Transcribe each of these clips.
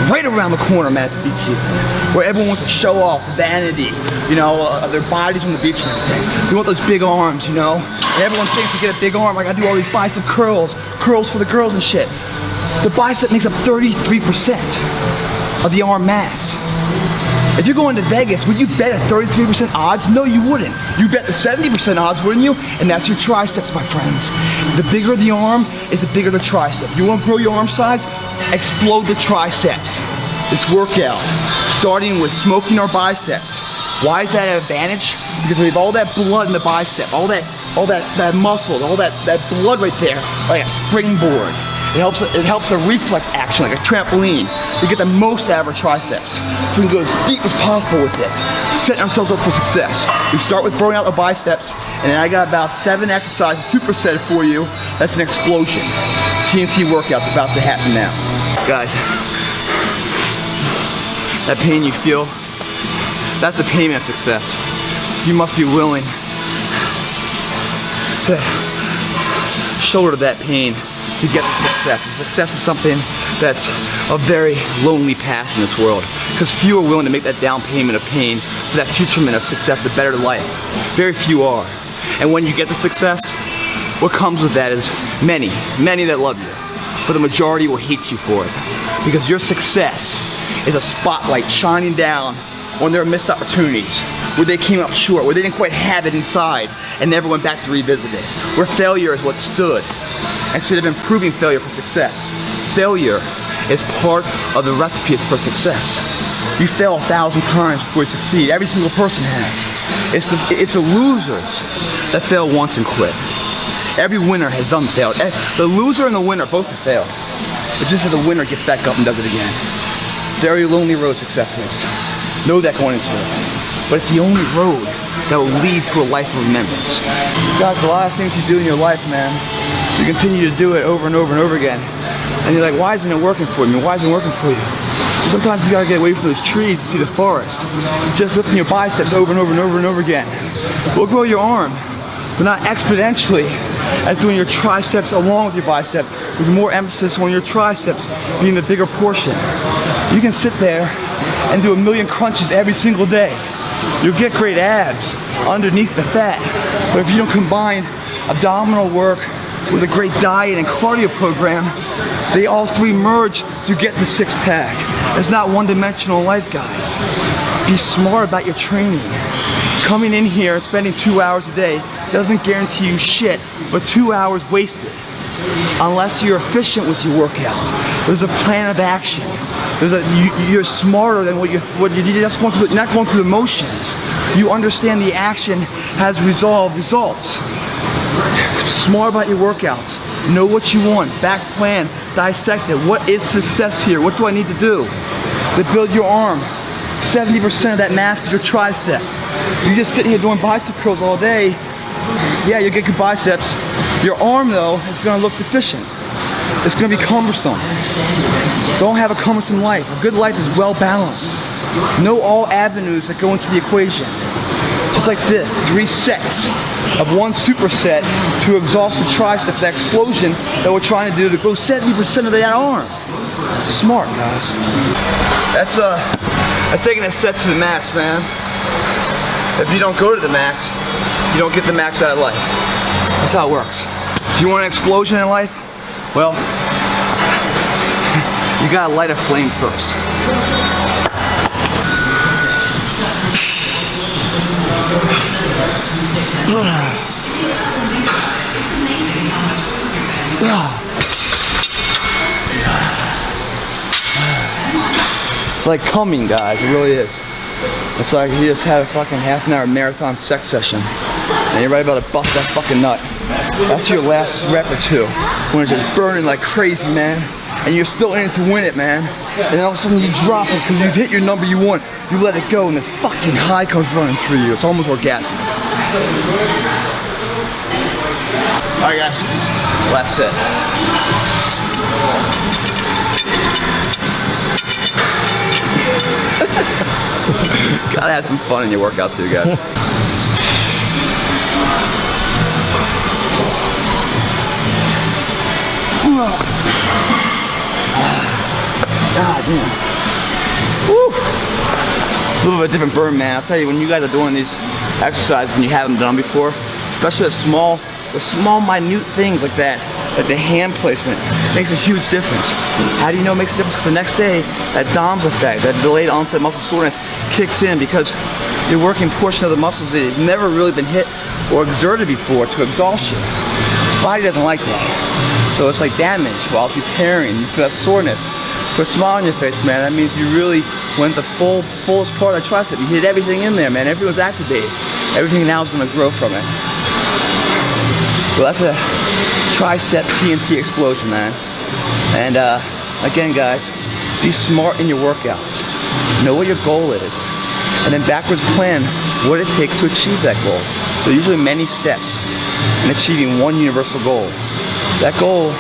right around the corner, man. It's the beach season, where everyone wants to show off vanity, you know, their bodies on the beach and everything. We want those big arms, you know. And everyone thinks to get a big arm, I gotta do all these bicep curls for the girls and shit. The bicep makes up 33% of the arm mass. If you're going to Vegas, would you bet at 33% odds? No, you wouldn't. You bet the 70% odds, wouldn't you? And that's your triceps, my friends. The bigger the arm is the bigger the tricep. You want to grow your arm size? Explode the triceps. This workout, starting with smoking our biceps. Why is that an advantage? Because we have all that blood in the bicep, all that muscle, all that blood right there, like a springboard. It helps a reflex action, like a trampoline. We get the most out of our triceps. So we can go as deep as possible with it, setting ourselves up for success. We start with throwing out the biceps, and then I got about 7 exercises supersetted for you. That's an explosion. TNT workout's about to happen now. Guys, that pain you feel, that's the payment of success. You must be willing to shoulder that pain to get the success. The success is something that's a very lonely path in this world, because few are willing to make that down payment of pain for that futurement of success, the better life. Very few are. And when you get the success, what comes with that is many that love you, but the majority will hate you for it, because your success is a spotlight shining down on their missed opportunities, where they came up short, where they didn't quite have it inside and never went back to revisit it, where failure is what stood instead of improving failure for success. Failure is part of the recipe for success. You fail 1,000 times before you succeed. Every single person has. It's the losers that fail once and quit. Every winner has failed. The loser and the winner both have failed. It's just that the winner gets back up and does it again. Very lonely road success is. Know that going into it. But it's the only road that will lead to a life of remembrance. Guys, a lot of things you do in your life, man, you continue to do it over and over and over again. And you're like, why isn't it working for me? Why isn't it working for you? Sometimes you gotta get away from those trees to see the forest. Just lifting your biceps over and over and over and over again. We'll grow your arm, but not exponentially as doing your triceps along with your bicep, with more emphasis on your triceps being the bigger portion. You can sit there and do 1,000,000 crunches every single day. You'll get great abs underneath the fat. But if you don't combine abdominal work with a great diet and cardio program, they all three merge to get the six-pack. It's not one-dimensional life, guys. Be smart about your training. Coming in here and spending 2 hours a day doesn't guarantee you shit, but 2 hours wasted. Unless you're efficient with your workouts. There's a plan of action. You're smarter than what you're just going through. You're not going through the motions. You understand the action has results. Smart about your workouts. Know what you want. Back plan. Dissect it. What is success here? What do I need to do to build your arm? 70% of that mass is your tricep. You're just sitting here doing bicep curls all day. Yeah, you'll get good biceps. Your arm, though, is going to look deficient. It's going to be cumbersome. Don't have a cumbersome life. A good life is well balanced. Know all avenues that go into the equation. Just like this, 3 sets of one superset to exhaust the tricep, that explosion that we're trying to do to grow 70% of that arm. Smart, guys. That's taking a set to the max, man. If you don't go to the max, you don't get the max out of life. That's how it works. If you want an explosion in life, well, you gotta light a flame first. It's like coming, guys, it really is. It's like you just had a fucking half-an-hour marathon sex session and you're right about to bust that fucking nut. That's your last rep or two when it's just burning like crazy, man. And you're still in it to win it, man. And all of a sudden you drop it because you've hit your number you want. You let it go and this fucking high comes running through you. It's almost orgasmic. Alright guys, last set. Gotta have some fun in your workout too, guys. God damn. Woo! It's a little bit different burn, man. I'll tell you, when you guys are doing these exercises and you haven't done before, especially the small minute things like that, like the hand placement, makes a huge difference. How do you know it makes a difference? Because the next day, that DOMS effect, that delayed onset muscle soreness, kicks in because you're working portion of the muscles that have never really been hit or exerted before to exhaustion. The body doesn't like that. So it's like damage while it's repairing. You feel that soreness. Put a smile on your face, man. That means you really went the fullest part of the tricep. You hit everything in there, man. Everything was activated. Everything now is going to grow from it. Well, that's a Triceps TNT explosion, man. And again, guys, be smart in your workouts. Know what your goal is, and then backwards plan what it takes to achieve that goal. There are usually many steps in achieving one universal goal. That goal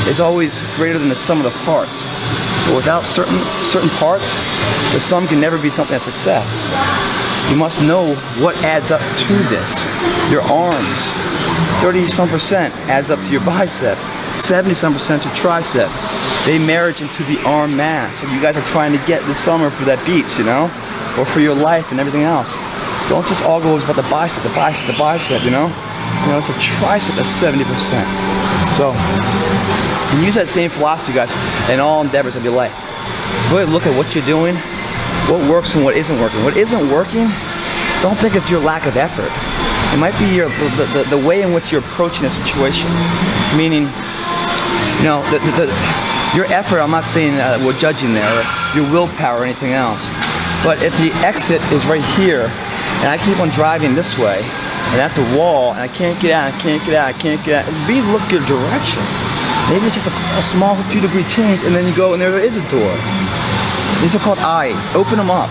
is always greater than the sum of the parts. But without certain parts, the sum can never be something of success. You must know what adds up to this. Your arms, 30-some% adds up to your bicep, 70-some% to your tricep. They marriage into the arm mass. And you guys are trying to get this summer for that beach, you know, or for your life and everything else. Don't just all go about the bicep, you know? You know, it's a tricep that's 70%. So, and use that same philosophy, guys, in all endeavors of your life. Really look at what you're doing, what works and what isn't working. What isn't working, don't think it's your lack of effort. It might be the way in which you're approaching a situation. Meaning, you know, your effort, I'm not saying we're judging there, or your willpower or anything else. But if the exit is right here, and I keep on driving this way, and that's a wall, and I can't get out, relook your direction. Maybe it's just a small few degree change, and then you go and there is a door. These are called eyes. Open them up.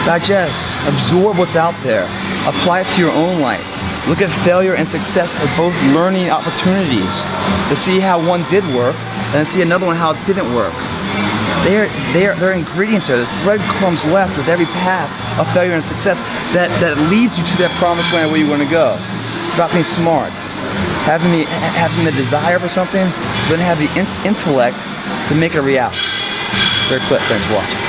Digest. Absorb what's out there. Apply it to your own life. Look at failure and success as both learning opportunities to see how one did work, and then see another one how it didn't work. They're ingredients there. There's breadcrumbs left with every path of failure and success that leads you to that promised land where you want to go. It's about being smart. Having the desire for something, then have the intellect to make it a reality. Very Plitt. Thanks for watching.